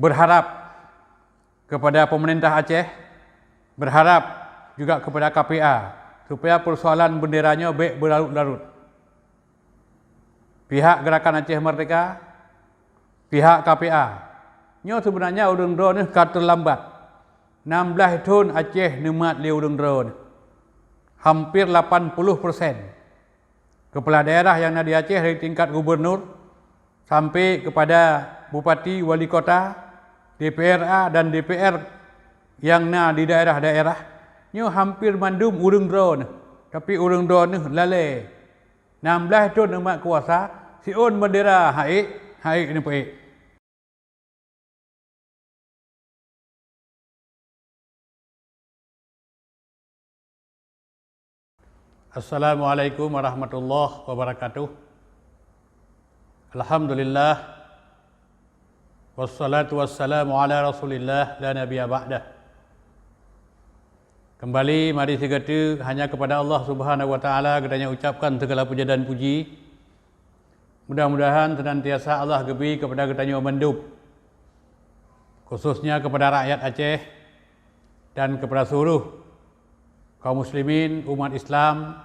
berharap kepada pemerintah Aceh, berharap juga kepada KPA supaya persoalan benderanya baik berlarut-larut. Pihak Gerakan Aceh Merdeka, pihak KPA, sebenarnya urang drone ni kata lambat. 16 tahun Aceh nemat li urang drone. Hampir 80% kepala daerah yang ada di Aceh dari tingkat gubernur sampai kepada bupati, wali kota, DPRA dan DPR yang di daerah-daerah hampir mandum urang drone. Tapi urang drone ni lalai. 16 tahun nemat kuasa, siun bendera haik ni paik. Assalamualaikum warahmatullahi wabarakatuh. Alhamdulillah wassalatu wassalamu ala Rasulillah la nabiyya ba'dah. Kembali mari segera hanya kepada Allah Subhanahu wa taala kita ucapkan segala puja dan puji. Mudah-mudahan senantiasa Allah gebi kepada kita mendub, khususnya kepada rakyat Aceh dan kepada seluruh kaum muslimin umat Islam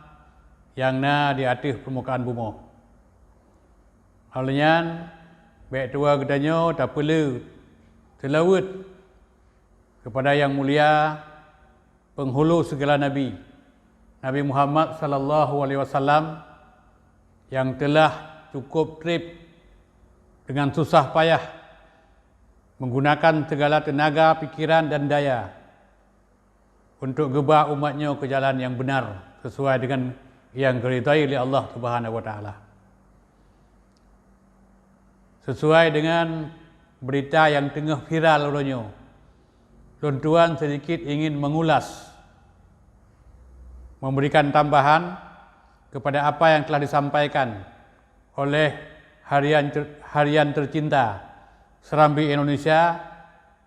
yang di atas permukaan bumi. Halnya baik tua gedanya tak perlu selawat kepada yang mulia penghulu segala nabi, Nabi Muhammad sallallahu alaihi wasallam yang telah cukup trip dengan susah payah menggunakan segala tenaga, pikiran dan daya untuk gebah umatnya ke jalan yang benar sesuai dengan yang diridai oleh Allah Subhanahu wa taala. Sesuai dengan berita yang tengah viral ulunyo, tuan sedikit ingin mengulas, memberikan tambahan kepada apa yang telah disampaikan oleh harian tercinta Serambi Indonesia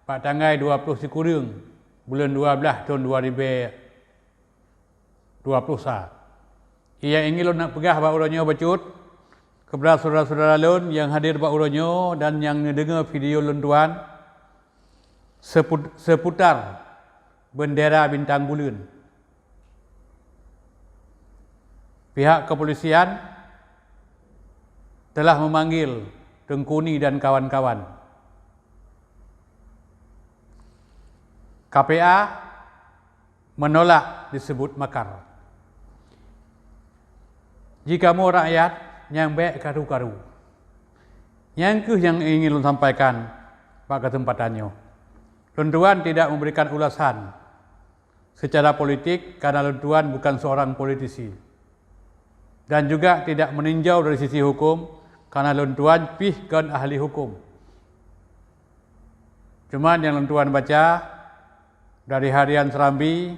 pada tanggal 20 Sikurung bulan 12 tahun 2020. Ia ingin nak pegah bak uronyo bacut kepada saudara-saudara lun yang hadir bak uronyo dan yang mendengar video lun tuan seputar bendera bintang bulan. Pihak kepolisian telah memanggil Tengku Ni dan kawan-kawan. KPA menolak disebut makar. Jika mau rakyat yang baik karu-karu. Yang yang ingin lu sampaikan pada kesempatannya. Tuan tidak memberikan ulasan secara politik karena tuan bukan seorang politisi. Dan juga tidak meninjau dari sisi hukum karena tuan pihkan ahli hukum. Cuman yang tuan baca dari harian Serambi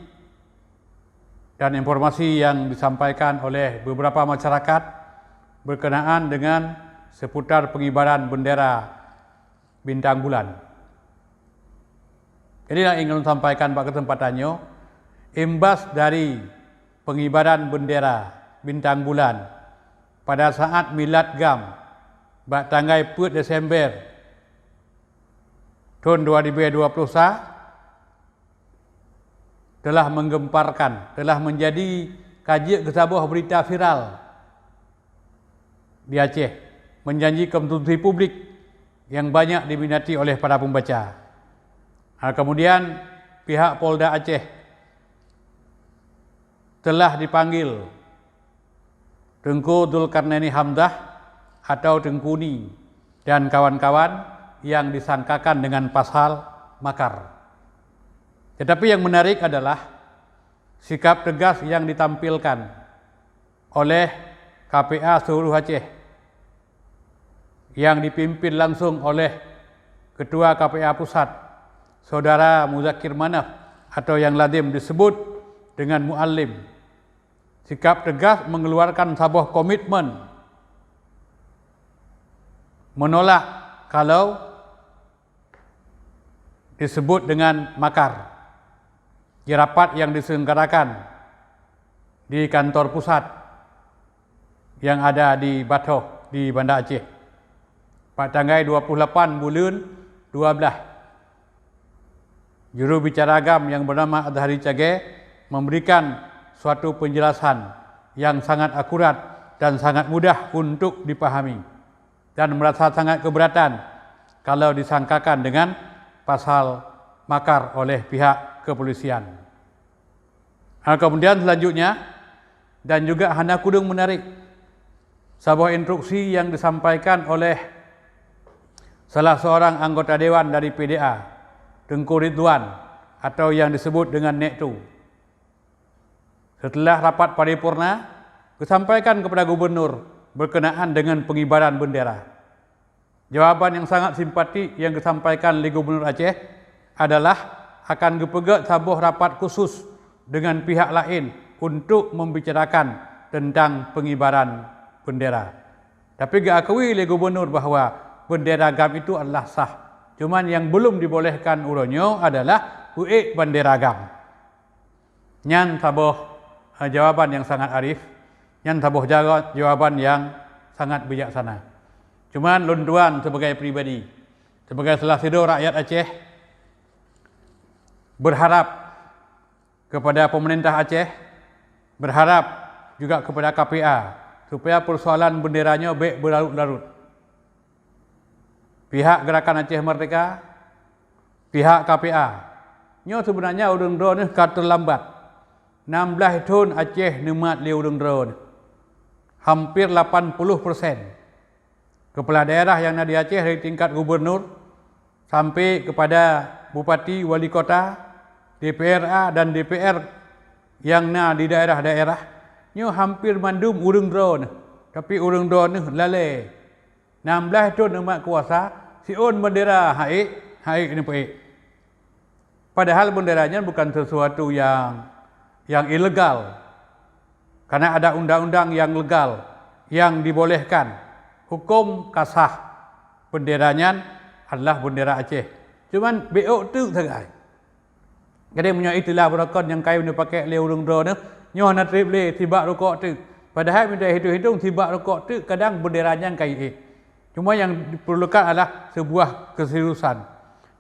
dan informasi yang disampaikan oleh beberapa masyarakat berkenaan dengan seputar pengibaran bendera bintang bulan. Inilah yang ingin sampaikan pada kesempatannya, imbas dari pengibaran bendera bintang bulan pada saat Milad Gam pada tanggal 4 Desember tahun 2020 telah menggemparkan, telah menjadi kajian ke sebuah berita viral di Aceh, menjanji konsumsi publik yang banyak diminati oleh para pembaca. Kemudian pihak Polda Aceh telah dipanggil Tengku Zulkarnaini Hamzah atau Tengku Ni dan kawan-kawan yang disangkakan dengan pasal makar. Tetapi yang menarik adalah sikap tegas yang ditampilkan oleh KPA seluruh Aceh yang dipimpin langsung oleh Ketua KPA Pusat, Saudara Muzakir Manaf atau yang lazim disebut dengan Muallim. Sikap tegas mengeluarkan sebuah komitmen menolak kalau disebut dengan makar. Di rapat yang diselenggarakan di kantor pusat yang ada di Batoh di Banda Aceh pada tanggal 28 bulan Juru bicara agam yang bernama Adhari Cage memberikan suatu penjelasan yang sangat akurat dan sangat mudah untuk dipahami dan merasa sangat keberatan kalau disangkakan dengan pasal makar oleh pihak kepolisian. Kemudian selanjutnya, dan juga Hana Kudung menarik sebuah instruksi yang disampaikan oleh salah seorang anggota dewan dari PDA, Tengku Ridwan, atau yang disebut dengan Nek Tu. Setelah rapat paripurna, disampaikan kepada gubernur berkenaan dengan pengibaran bendera. Jawaban yang sangat simpatik yang disampaikan oleh Gubernur Aceh adalah akan dipegat sebuah rapat khusus dengan pihak lain untuk membicarakan tentang pengibaran bendera. Tapi diakui oleh gubernur bahawa bendera agam itu adalah sah. Cuman yang belum dibolehkan uronyo adalah uik bendera agam. Nyan sabuh jawaban yang sangat arif, nyan sabuh jawaban yang sangat bijaksana. Cuman lunduan sebagai pribadi, sebagai salah satu rakyat Aceh, berharap kepada pemerintah Aceh, berharap juga kepada KPA supaya persoalan benderanya baik berlarut-larut. Pihak Gerakan Aceh Merdeka, pihak KPA, nyo sebenarnya urung drone ni kata lambat. 16 tahun Aceh nemat li urung drone. Hampir 80% kepala daerah yang ada di Aceh dari tingkat gubernur sampai kepada bupati, wali kota, DPRA dan DPR yang di daerah-daerah, nyo hampir mandum urung drone. Tapi urung drone ni lalai. 16 tahun nemat kuasa, siun bendera haik ni paik. Padahal benderanya bukan sesuatu yang ilegal. Karena ada undang-undang yang legal yang dibolehkan. Hukum kasah benderanya adalah bendera Aceh. Cuman beok tu sagai. Jadi punya itulah berakon yang kayu ni pakai le urung drone ni, nyoh na trip le tibak rokok tu. Padahal bila hitung-hitung tibak rokok tu kadang benderanya kayu. Cuma yang diperlukan adalah sebuah keseriusan.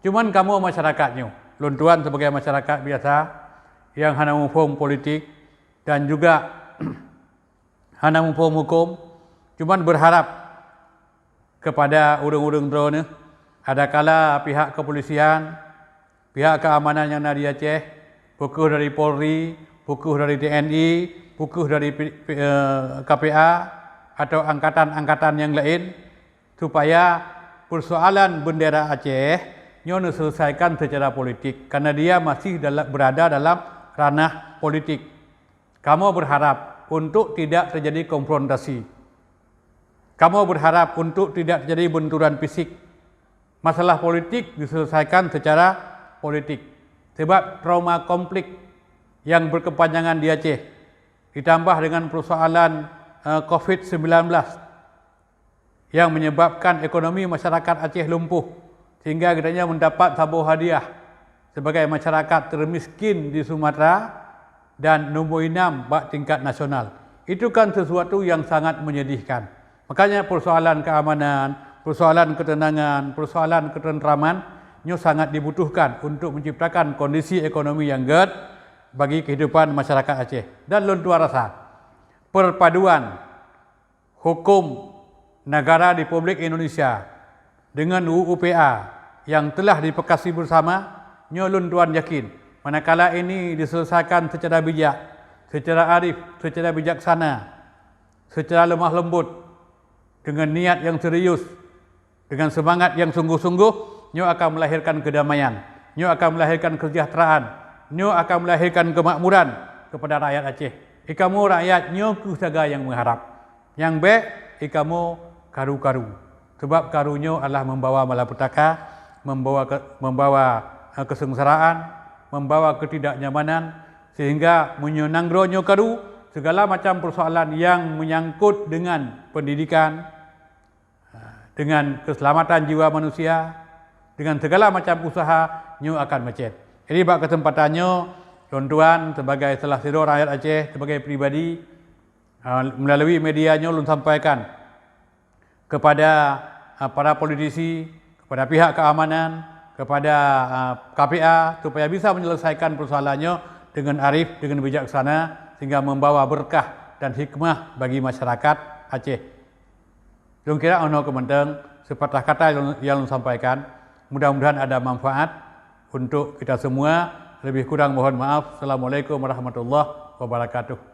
Cuman kamu masyarakatnya, luntuan sebagai masyarakat biasa yang hanya memfaham politik dan juga hanya memfaham hukum, cuman berharap kepada urung-urung drone, adakala pihak kepolisian, pihak keamanan yang ada di Aceh, pukuh dari Polri, pukuh dari TNI, pukuh dari KPA atau angkatan-angkatan yang lain, supaya persoalan bendera Aceh nyo diselesaikan secara politik, karena dia masih berada dalam ranah politik. Kamu berharap untuk tidak terjadi konfrontasi. Kamu berharap untuk tidak terjadi benturan fisik. Masalah politik diselesaikan secara politik. Sebab trauma konflik yang berkepanjangan di Aceh, ditambah dengan persoalan COVID-19 yang menyebabkan ekonomi masyarakat Aceh lumpuh, sehingga katanya mendapat sebuah hadiah sebagai masyarakat termiskin di Sumatera dan nombor 6 bak tingkat nasional. Itu kan sesuatu yang sangat menyedihkan. Makanya persoalan keamanan, persoalan ketenangan, persoalan ketenteraman nyo sangat dibutuhkan untuk menciptakan kondisi ekonomi yang good bagi kehidupan masyarakat Aceh. Dan luntua rasa perpaduan hukum negara Republik Indonesia dengan UUPA yang telah dipekasi bersama, nyo luntuan yakin manakala ini diselesaikan secara bijak, secara arif, secara bijaksana, secara lemah lembut, dengan niat yang serius, dengan semangat yang sungguh-sungguh, nyo akan melahirkan kedamaian, nyo akan melahirkan kesejahteraan, nyo akan melahirkan kemakmuran kepada rakyat Aceh. Ikamu rakyat nyo kusaga yang mengharap. Yang baik ikamu karu-karu. Sebab karunyo adalah membawa malapetaka, membawa kesengsaraan, membawa ketidaknyamanan, sehingga menyenangronyo karu segala macam persoalan yang menyangkut dengan pendidikan, dengan keselamatan jiwa manusia, dengan segala macam usaha, nyo akan macet. Jadi bak kesempatannya, tuan-tuan sebagai salah satu rakyat Aceh, sebagai pribadi, melalui media nyo sampaikan kepada para politisi, kepada pihak keamanan, kepada KPA supaya bisa menyelesaikan persoalannya dengan arif, dengan bijaksana sehingga membawa berkah dan hikmah bagi masyarakat Aceh. Jom kira ono kementeng sepatah kata yang sampaikan, mudah-mudahan ada manfaat untuk kita semua. Lebih kurang mohon maaf. Assalamualaikum warahmatullahi wabarakatuh.